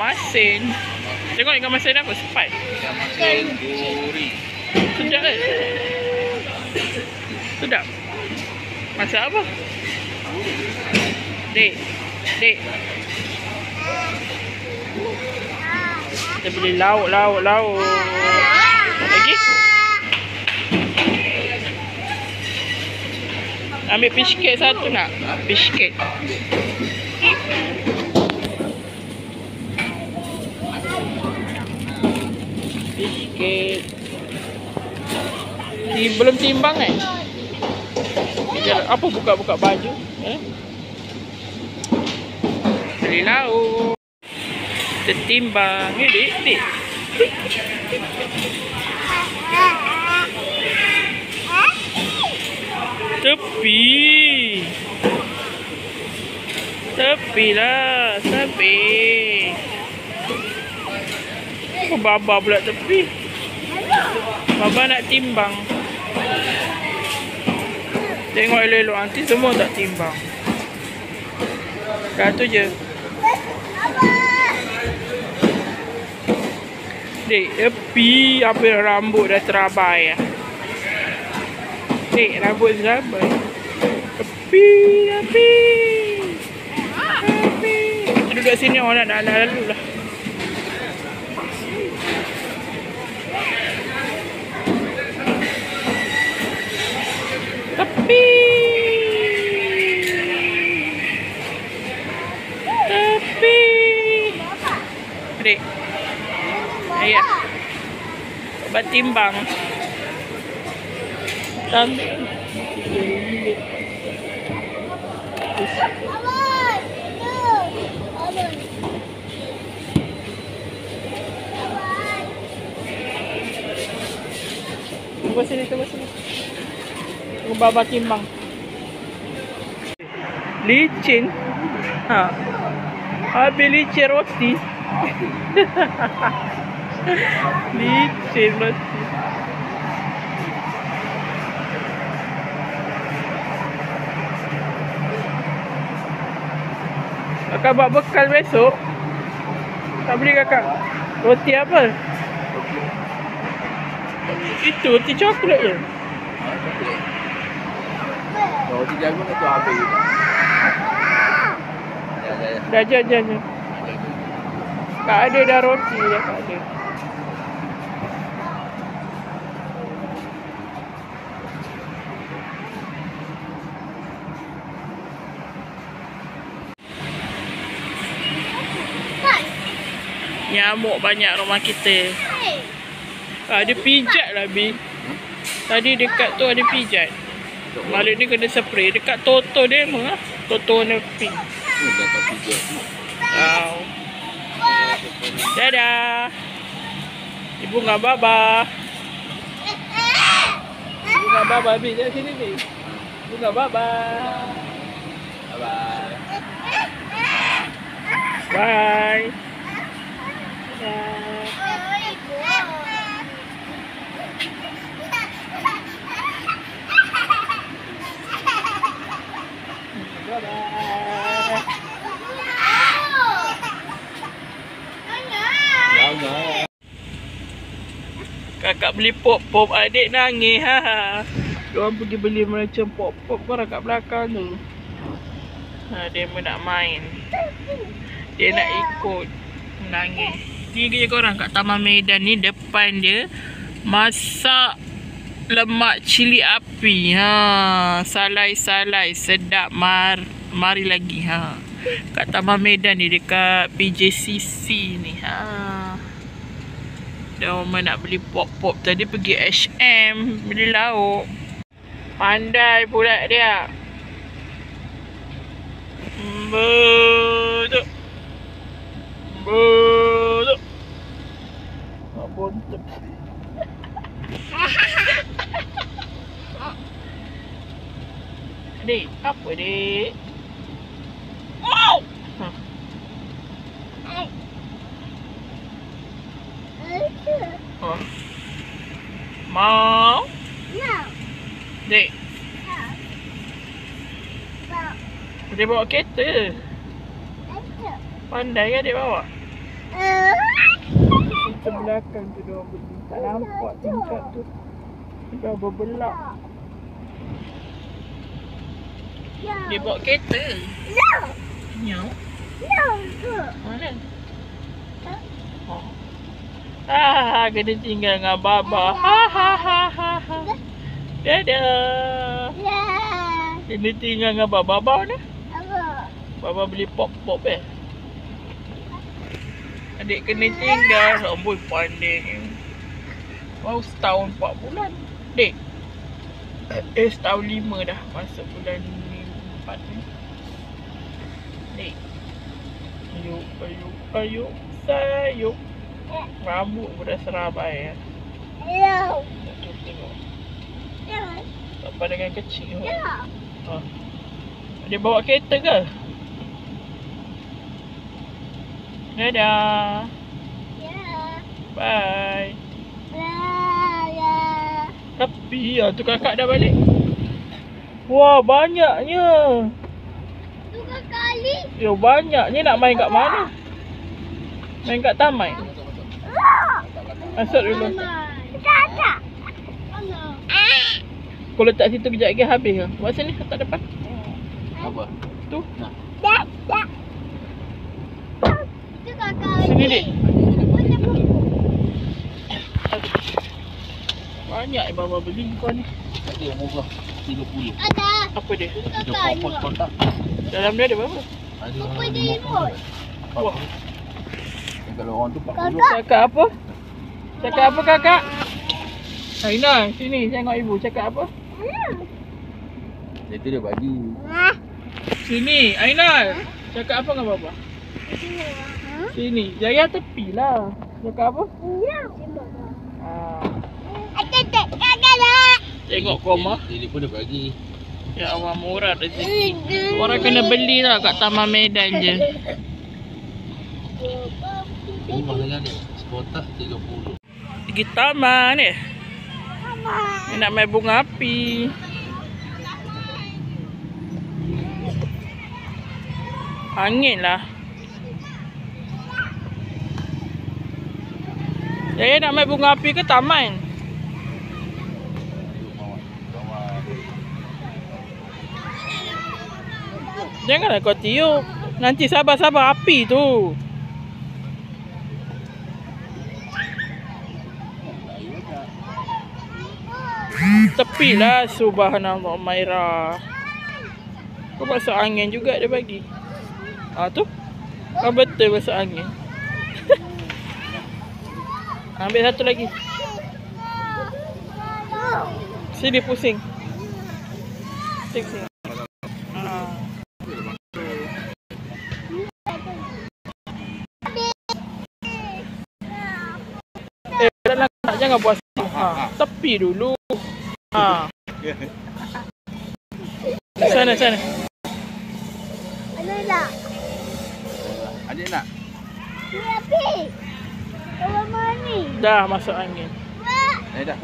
masin. Tengok ikan masin apa? Sepat. Ikan masin duri. Sedap kan? Sedap. Masak apa? Dek. Dek. Kita beli lauk. Lagi? Ambil fish cake satu nak? Fish cake. Fish cake. Belum timbang kan? Apa buka-buka baju? Beli lauk. Kita timbang. Dik. Tepi lah. Oh, Baba pula tepi. Baba nak timbang. Tengok elok-elok nanti semua tak timbang. Dah tu je. Dek, tepi. Apa rambut dah terabai. Dek, rambut terabai. Tepi. Kita duduk sini orang nak lalu lah. Tepi. Dek. Ayah. Buat timbang. Ambil. Tunggu sini. Tunggu Baba timbang. Licin. Habis licin roti. Licin roti. Kakak buat bekal besok. Tak beli kakak roti apa? Itu roti coklat je. Roti jagung tu habis. Dah jangan. Tak ada dah roti dah tak ada. Nyamuk banyak rumah kita. Ada pijat lah Bi. Tadi dekat tu ada pijat. Malam ni kena spray. Dekat toto dia mah. Toto warna pink. Dah pijat. Wow. Dadah. Ibu dengan Baba. Ibu dengan Baba Bi. Jangan sini Bi. Ibu dengan Baba. Bye. Bye. Kakak beli pop-pop, adik nangis. Diorang pergi beli macam pop-pop korang kat belakang tu. Dia pun nak main. Dia nak ikut. Menangis. Tiga korang kat Taman Medan ni. Depan dia masak lemak cili api. Salai-salai. Sedap. Mari lagi. Kat Taman Medan ni. Dekat PJCC ni. Dan orang nak beli pop-pop. Tadi pergi H&M. Beli lauk. Pandai pula dia. Betul. Bontot. Dek, apa dek? Wow! Mau? Dek. Dia bawa kereta. Pandai kan dia bawa? Kita belakang tu diorang beli. Tak nampak tingkat tu. Dah berbelak. Dia bawa kereta. Nyau. Mana? Oh. Kena tinggal dengan Baba. Dadah. Kena tinggal dengan Baba. Baba mana? Baba beli pop-pop Adik kena tinggal. Amboi pandai ni. Baru setahun 4 bulan. Dek. Setahun 5 dah. Masuk bulan 4 ni. Dek. Ayuk. Sayuk. Rambut pun dah serabai. Tengok. Tak pandangan kecil. Dia bawa kereta ke? Dadah. Bye. Tapi tu kakak dah balik. Wah, banyaknya. Tu kali. Yo, banyaknya. Nak main kat mana? Main kat taman. Masuk dulu. Tak. Kau letak situ kejap lagi habis ke? Buat sini, letak depan. Apa? Tu. Tak. Itu kakak. Sini, Dik. Banyak Baba beli kau ni. Ada yang murah 30. Ada. Apa dia? Ada pop kotak. Dalam dia ada berapa? Ada Apa dia remote? Wah. Kalau orang tu 40. Cakap apa? Cakap apa kakak? Aina, sini tengok ibu. Cakap apa? Dia tu dia bagi. Sini, Aina. Cakap apa dengan Baba? Sini. Jaya tepi lah. Cakap apa? Tengok koma. Dia pun dia bagi. Ya Allah, murah rezeki. Orang kena beli lah kat Taman Medan je. Ini mahal ni. Sekotak 30. Pergi taman ni. Ni nak main bunga api. Angin lah. Jaya nak main bunga api ke taman? Janganlah kau tiup. Nanti sabar-sabar api tu. Tepilah, subhanallah, Maira. Kau masuk angin juga dia bagi. Tu. Kau betul masuk angin. Ambil satu lagi. Sini pusing. Pusing. Jangan buat tepi dulu. Sana. Adik nak? Dah masuk angin. Dah.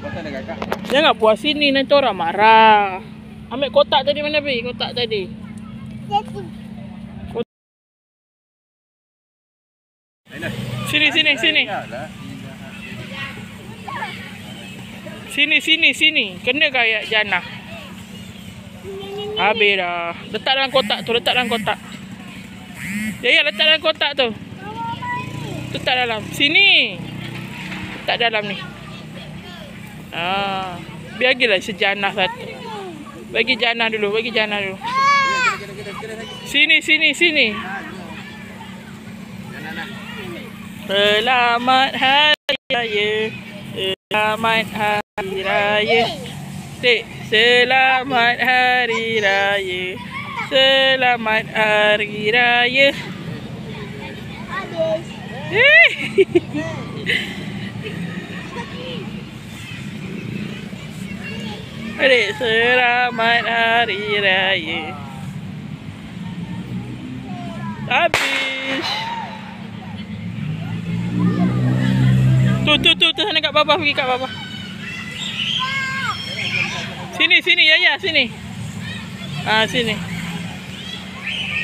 Pasal ada kakak. Jangan puas sini, nanti orang marah. Ambil kotak tadi mana, Bi? Kotak tadi. Sini. Kena kayak Jannah. Habis dah. Letak dalam kotak tu, Ya, letak dalam kotak tu. Letak dalam. Sini. Letak dalam ni. Biarlah sejanah satu. Bagi Jannah dulu. Sini. Selamat Hari Raya. Selamat Hari Raya. Selamat Hari Raya. Selamat Hari Raya. Adik, selamat Hari Raya. Habis. Tu sana kat bawah, pergi kat bawah. Sini, Yaya, sini. Sini.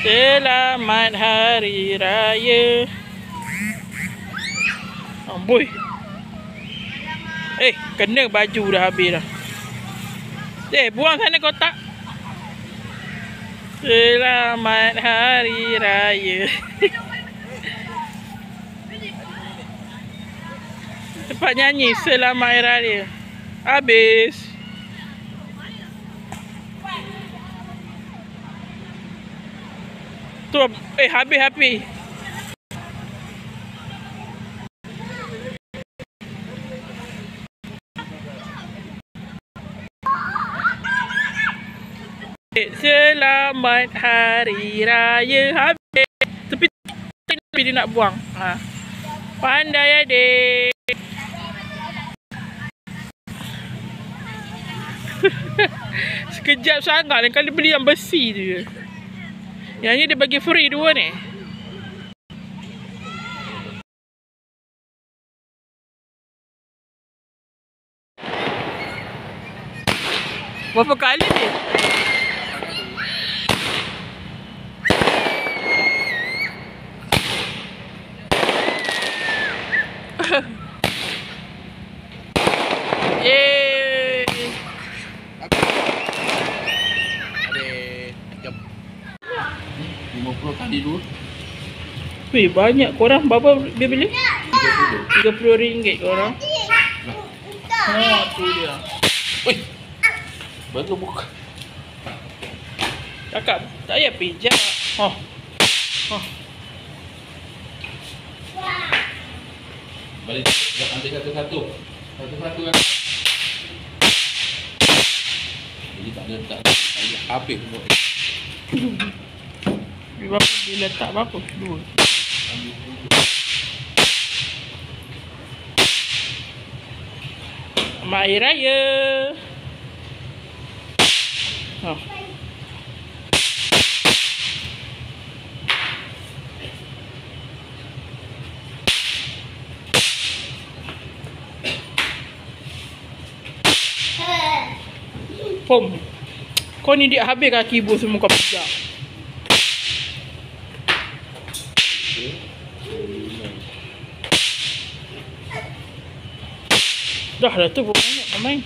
Selamat Hari Raya. Amboi. Kena baju dah habis dah. Buang sana kotak. Selamat Hari Raya. Cepat nyanyi Selamat Hari Raya. Habis. Tu habis. Selamat Hari Raya. Habis. Tapi dia nak buang. Pandai adik. Sekejap sangat lah. Kalau beli yang besi tu je. Yang ni dia bagi free 2 ni. Berapa kali ni? Yeay. 50 kali 2. Weh, banyak korang. Berapa dia beli? 30 ringgit korang. Tu dia. Weh. Baru buka. Kakak, tak payah pijak. Balik. Ambil satu-satu. Satu-satu kan. Jadi tak ada habis semua. Berapa dia letak berapa? 2. Selamat Hari Raya. Pom. Kau ni dia habis kaki ibu semua kau pijak. Dah lah tu banyak nak main.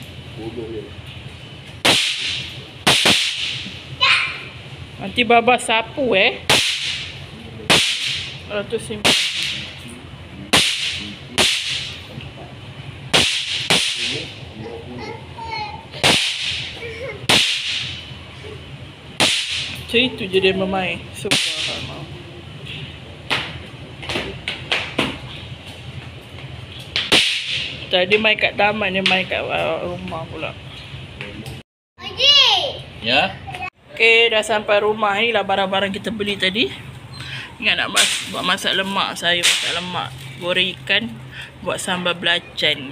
Nanti baba sapu Kalau tu simpan. Macam itu je dia bermain. Subhanallah. Tadi main kat taman, dia main kat rumah pula. Ya. Okay, dah sampai rumah. Inilah barang-barang kita beli tadi. Ingat nak buat masak lemak. Saya masak lemak. Goreng ikan. Buat sambal belacan.